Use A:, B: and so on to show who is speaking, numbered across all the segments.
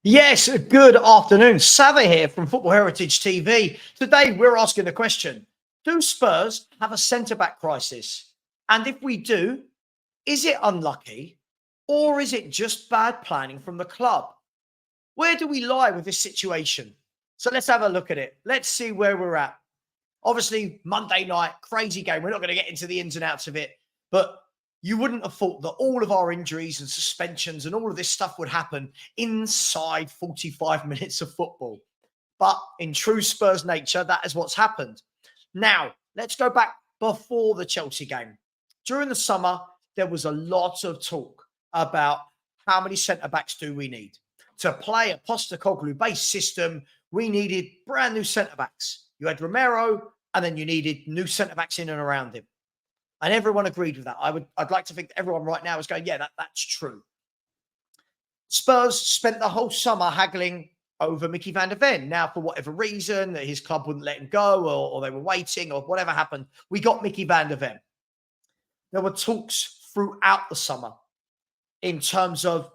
A: Yes, good afternoon. Savva here from Football Heritage TV. Today we're asking the question, do Spurs have a centre-back crisis? And if we do, is it unlucky or is it just bad planning from the club? Where do we lie with this situation? So let's have a look at it. Let's see where we're at. Obviously, Monday night, crazy game. We're not going to get into the ins and outs of it, but you wouldn't have thought that all of our injuries and suspensions and all of this stuff would happen inside 45 minutes of football. But in true Spurs nature, that is what's happened. Now, let's go back before the Chelsea game. During the summer, there was a lot of talk about how many centre backs do we need. To play a Postecoglou based system, we needed brand new centre backs. You had Romero, and then you needed new centre backs in and around him. And everyone agreed with that. I'd like to think that everyone right now is going, yeah, that's true. Spurs spent the whole summer haggling over Mickey van der Ven. Now, for whatever reason, that his club wouldn't let him go, or they were waiting, or whatever happened, we got Mickey van der Ven. There were talks throughout the summer in terms of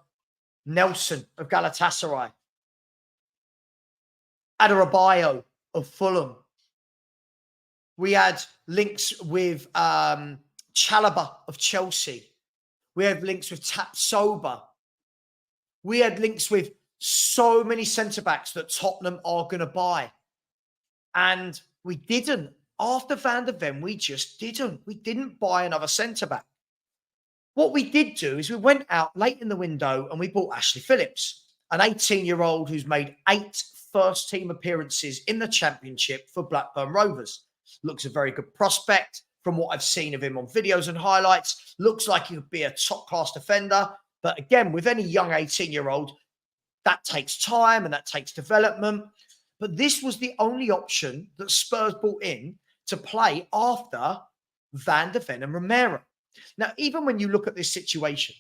A: Nelson of Galatasaray, Adarabioyo of Fulham. We had links with Chalobah of Chelsea. We had links with Tapsoba. We had links with so many centre-backs that Tottenham are going to buy. And we didn't. After Van der Ven, we just didn't. We didn't buy another centre-back. What we did do is we went out late in the window and we bought Ashley Phillips, an 18-year-old who's made 8 first-team appearances in the Championship for Blackburn Rovers. Looks a very good prospect from what I've seen of him on videos and highlights. Looks like he could be a top-class defender. But again, with any young 18-year-old, that takes time and that takes development. But this was the only option that Spurs brought in to play after Van der Ven and Romero. Now, even when you look at this situation,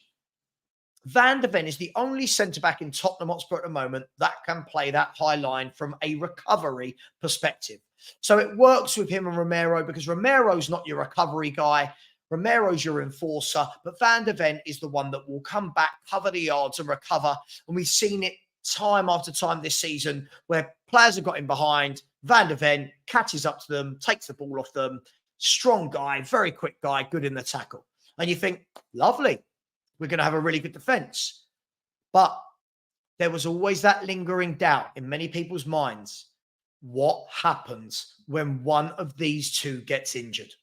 A: Van der Ven is the only centre-back in Tottenham Hotspur at the moment that can play that high line from a recovery perspective. So it works with him and Romero because Romero's not your recovery guy. Romero's your enforcer, but Van der Ven is the one that will come back, cover the yards and recover. And we've seen it time after time this season where players have got in behind. Van der Ven catches up to them, takes the ball off them. Strong guy, very quick guy, good in the tackle. And you think, lovely, we're going to have a really good defence. But there was always that lingering doubt in many people's minds. What happens when one of these two gets injured?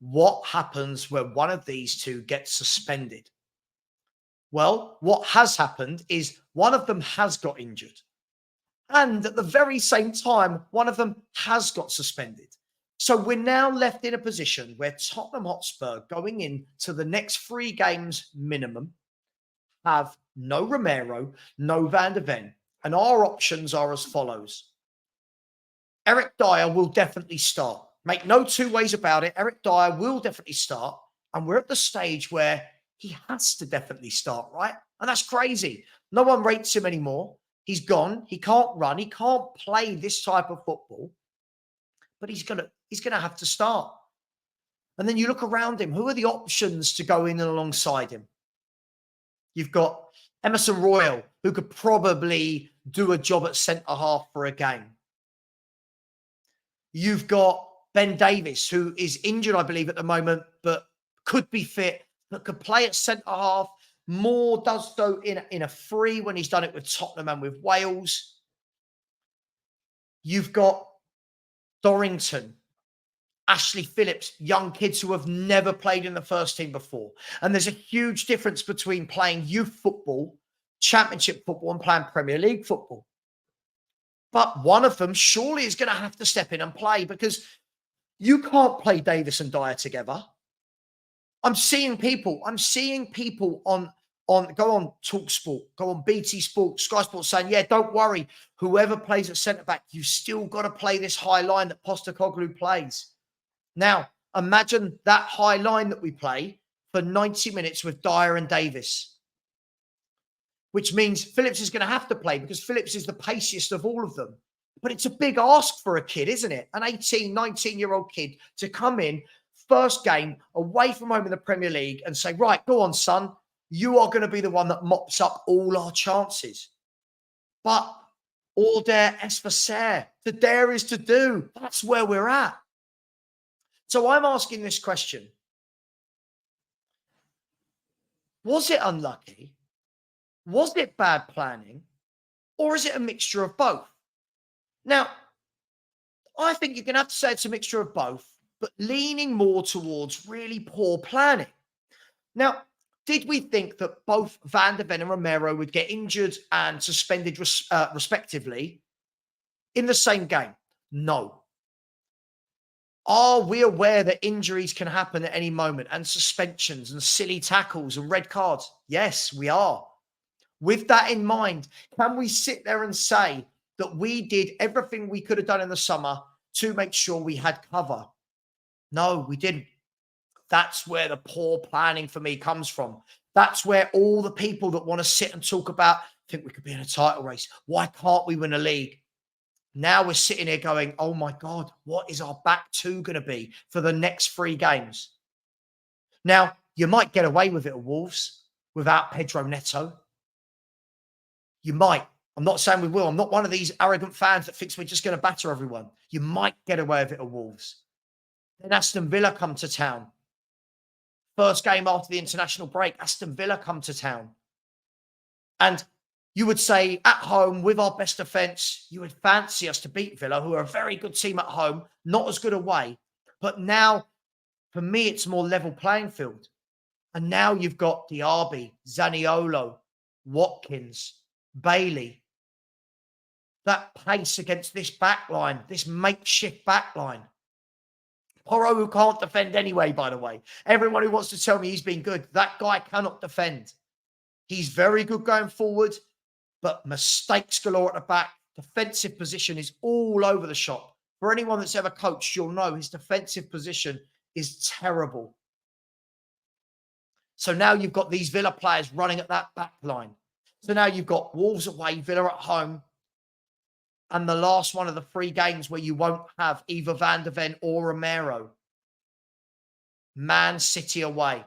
A: What happens when one of these two gets suspended? Well, what has happened is one of them has got injured. And at the very same time, one of them has got suspended. So we're now left in a position where Tottenham Hotspur, going into the next 3 games minimum, have no Romero, no Van der Ven. And our options are as follows. Eric Dyer will definitely start. Make no two ways about it. Eric Dyer will definitely start. And we're at the stage where he has to definitely start, right? And that's crazy. No one rates him anymore. He's gone. He can't run. He can't play this type of football. But he's gonna have to start. And then you look around him. Who are the options to go in and alongside him? You've got Emerson Royal, who could probably do a job at centre-half for a game. You've got Ben Davies, who is injured, I believe, at the moment, but could be fit, but could play at centre-half. Moore does so in a free when he's done it with Tottenham and with Wales. You've got Dorrington, Ashley Phillips, young kids who have never played in the first team before. And there's a huge difference between playing youth football, Championship football, and playing Premier League football. But one of them surely is going to have to step in and play because you can't play Davis and Dyer together. I'm seeing people on go on TalkSport, go on BT Sport, Sky Sports saying, yeah, don't worry. Whoever plays at centre-back, you've still got to play this high line that Postecoglou plays. Now, imagine that high line that we play for 90 minutes with Dyer and Davis, which means Phillips is going to have to play because Phillips is the paciest of all of them. But it's a big ask for a kid, isn't it? An 18, 19-year-old kid to come in, first game, away from home in the Premier League and say, right, go on, son. You are going to be the one that mops up all our chances. But order est for faire. To dare is to do. That's where we're at. So I'm asking this question. Was it unlucky? Was it bad planning? Or is it a mixture of both? Now, I think you're going to have to say it's a mixture of both, but leaning more towards really poor planning. Now, did we think that both Van de Ven and Romero would get injured and suspended respectively in the same game? No. Are we aware that injuries can happen at any moment and suspensions and silly tackles and red cards? Yes, we are. With that in mind, can we sit there and say that we did everything we could have done in the summer to make sure we had cover? No, we didn't. That's where the poor planning for me comes from. That's where all the people that want to sit and talk about, think we could be in a title race. Why can't we win a league? Now we're sitting here going, oh my God, what is our back two going to be for the next 3 games? Now, you might get away with it at Wolves without Pedro Neto. You might. I'm not saying we will. I'm not one of these arrogant fans that thinks we're just going to batter everyone. You might get away with it at Wolves. Then Aston Villa come to town. First game after the international break, Aston Villa come to town. And you would say at home with our best defence, you would fancy us to beat Villa, who are a very good team at home, not as good away. But now, for me, it's more level playing field. And now you've got Diaby, Zaniolo, Watkins, Bailey. That pace against this backline, this makeshift backline. Porro, who can't defend anyway, by the way. Everyone who wants to tell me he's been good, that guy cannot defend. He's very good going forward, but mistakes galore at the back. Defensive position is all over the shop. For anyone that's ever coached, you'll know his defensive position is terrible. So now you've got these Villa players running at that back line. So now you've got Wolves away, Villa at home, and the last one of the 3 games where you won't have either Van de Ven or Romero. Man City away.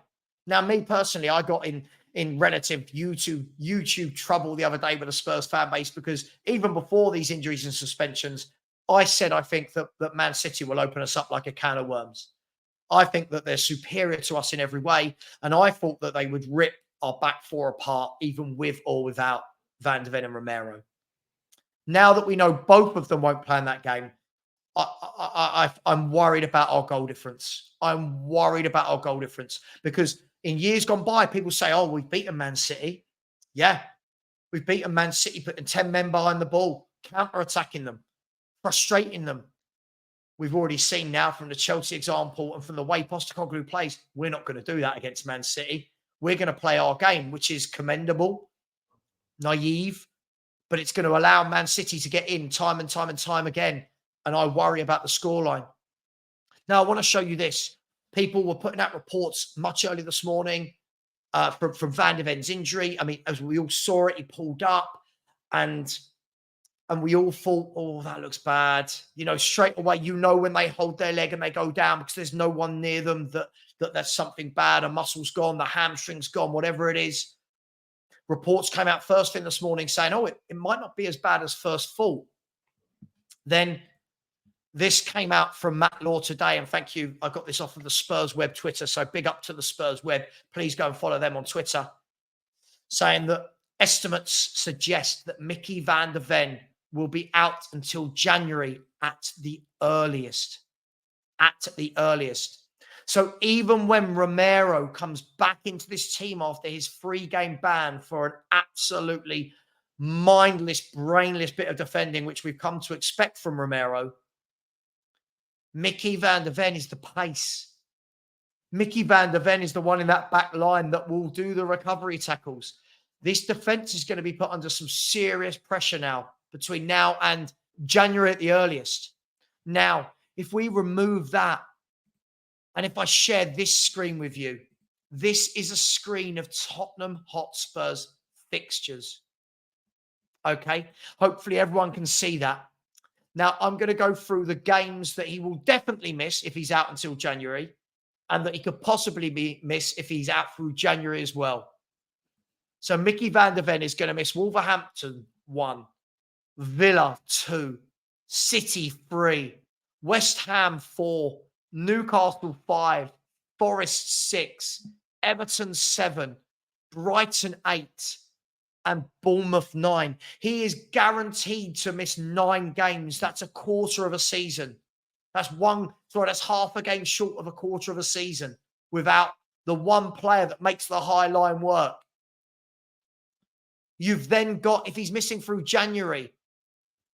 A: Now, me personally, I got in relative YouTube trouble the other day with the Spurs fan base because even before these injuries and suspensions, I said I think that Man City will open us up like a can of worms. I think that they're superior to us in every way, and I thought that they would rip our back 4 apart, even with or without Van de Ven and Romero. Now that we know both of them won't play in that game, I'm worried about our goal difference. I'm worried about our goal difference because in years gone by, people say, oh, we've beaten Man City. Yeah, we've beaten Man City, putting 10 men behind the ball, counter-attacking them, frustrating them. We've already seen now from the Chelsea example and from the way Postecoglou plays, we're not going to do that against Man City. We're going to play our game, which is commendable, naive, but it's going to allow Man City to get in time and time and time again. And I worry about the scoreline. Now, I want to show you this. People were putting out reports much earlier this morning from Van de Ven's injury. I mean, as we all saw it, he pulled up and we all thought, oh, that looks bad. You know, straight away, you know, when they hold their leg and they go down because there's no one near them that there's something bad. A muscle's gone, the hamstring's gone, whatever it is. Reports came out first thing this morning saying, oh, it might not be as bad as first thought. Then this came out from Matt Law today, and thank you. I got this off of the Spurs web Twitter, so big up to the Spurs web. Please go and follow them on Twitter, saying that estimates suggest that Mickey Van de Ven will be out until January at the earliest. At the earliest. So even when Romero comes back into this team after his 3-game ban for an absolutely mindless, brainless bit of defending, which we've come to expect from Romero, Mickey Van de Ven is the pace. Mickey Van de Ven is the one in that back line that will do the recovery tackles. This defense is going to be put under some serious pressure now, between now and January at the earliest. Now, if we remove that, and if I share this screen with you, this is a screen of Tottenham Hotspur's fixtures. Okay? Hopefully everyone can see that. Now, I'm going to go through the games that he will definitely miss if he's out until January, and that he could possibly miss if he's out through January as well. So Mickey Van de Ven is going to miss Wolverhampton 1, Villa 2, City 3, West Ham 4, Newcastle 5, Forest 6, Everton 7, Brighton 8, and Bournemouth 9. He is guaranteed to miss 9 games. That's a quarter of a season. That's half a game short of a quarter of a season without the one player that makes the high line work. You've then got, if he's missing through January,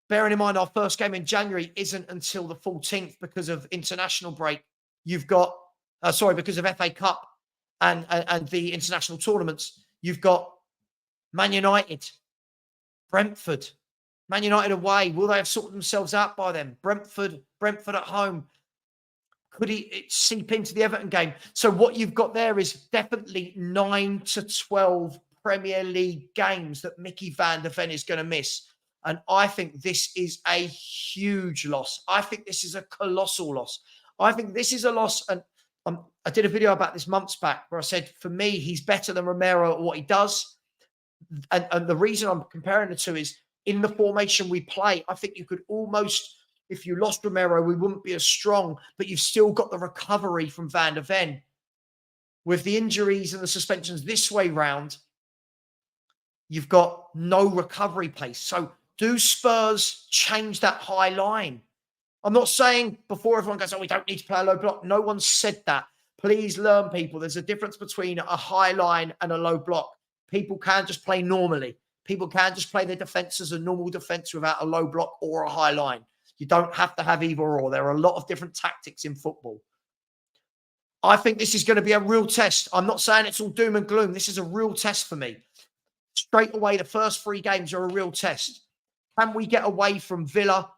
A: bearing in mind our first game in January isn't until the 14th because of international break. You've got, because of FA Cup and the international tournaments. You've got Man United, Brentford, Man United away. Will they have sorted themselves out by then? Brentford at home. Could he seep into the Everton game? So what you've got there is definitely 9 to 12 Premier League games that Mickey van der Ven is going to miss. And I think this is a huge loss. I think this is a colossal loss. I think this is a loss. And I did a video about this months back where I said, for me, he's better than Romero at what he does. And the reason I'm comparing the two is in the formation we play, I think you could almost, if you lost Romero, we wouldn't be as strong, but you've still got the recovery from Van der Ven. With the injuries and the suspensions this way round, you've got no recovery pace. So do Spurs change that high line? I'm not saying before everyone goes, oh, we don't need to play a low block. No one said that. Please learn, people. There's a difference between a high line and a low block. People can just play normally. People can just play their defense as a normal defense without a low block or a high line. You don't have to have either or. There are a lot of different tactics in football. I think this is going to be a real test. I'm not saying it's all doom and gloom. This is a real test for me. Straight away, the first 3 games are a real test. Can we get away from Villa,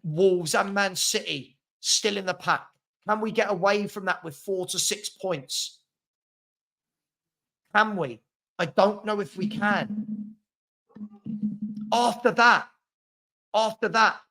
A: Wolves, and Man City still in the pack? Can we get away from that with 4 to 6 points? Can we? I don't know if we can. After that,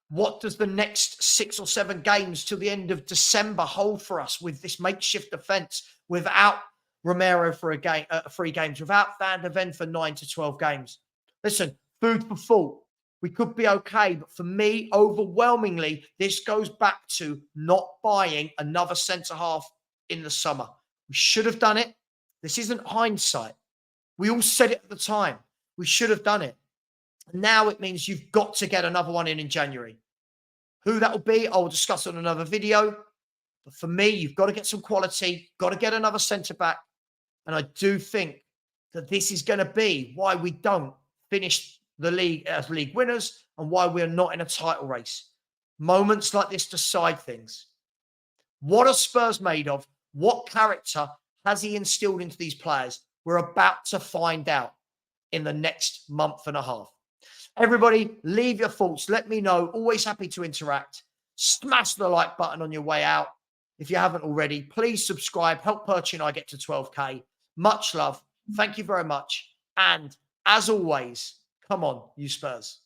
A: what does the next 6 or 7 games till the end of December hold for us with this makeshift defence, without Romero for 3 games, without Van der Ven for 9 to 12 games? Listen, food for thought. We could be okay, but for me, overwhelmingly, this goes back to not buying another centre-half in the summer. We should have done it. This isn't hindsight. We all said it at the time. We should have done it. Now it means you've got to get another one in January. Who that will be, I will discuss on another video. But for me, you've got to get some quality, got to get another centre-back. And I do think that this is going to be why we don't finish the league as league winners and why we're not in a title race. Moments like this decide things. What are Spurs made of? What character has he instilled into these players? We're about to find out in the next month and a half. Everybody, leave your thoughts. Let me know. Always happy to interact. Smash the like button on your way out. If you haven't already, please subscribe. Help Perchy and I get to 12K. Much love. Thank you very much. And as always, come on, you Spurs.